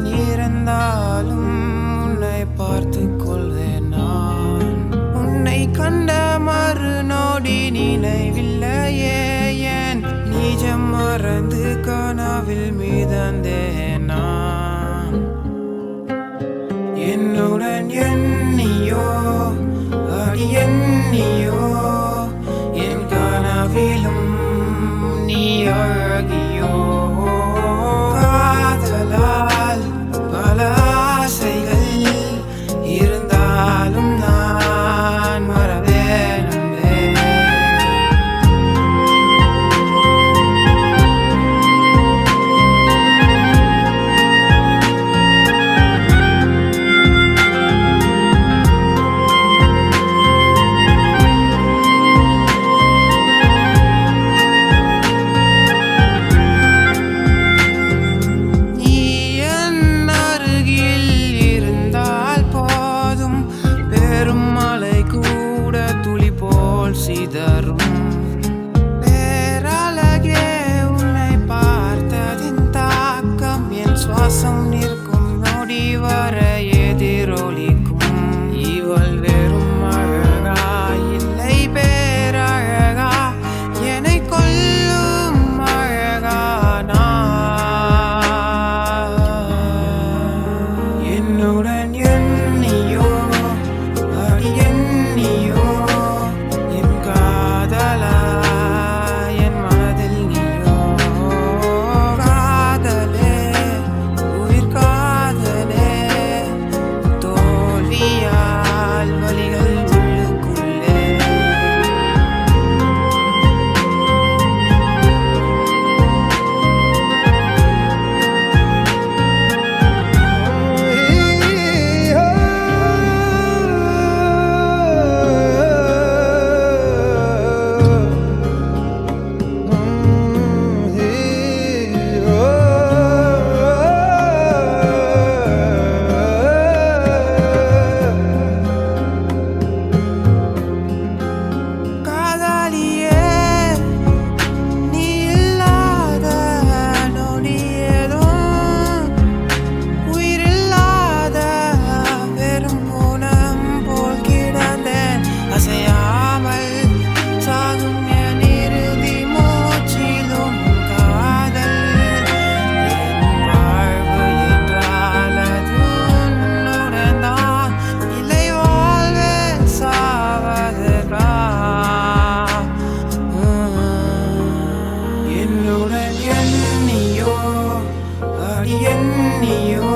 நான் இருந்தாலும் உன்னை பார்த்து கொள்வேன். நான் உன்னை கண்ட மறுநொடி நினைவில்லையே, ஏன் நிஜம் மறந்து கனவில் மிதந்தேன் நான். என்னுடன் எண்ணியோ அடி எண்ணியோ என் கனவிலும் நீ அழகியோ. காதலால் பல ஆசைகள் இருந்தாலும் நான் மறவேன் அன்பே. சிதறும் பேரழகே, உன்னை பார்த்ததின் தாக்கம் என் சுவாசம் நிற்கும் நொடி வர எதிரொலிக்கும். இவள் வெறும் அழகா இல்லை பேரழகா, என்னை கொல்லும் அழகா நான். என்னுடன் எண்ணியோ அடி எண்ணியோ என்னுடன் எண்ணியோ அடி எண்ணியோ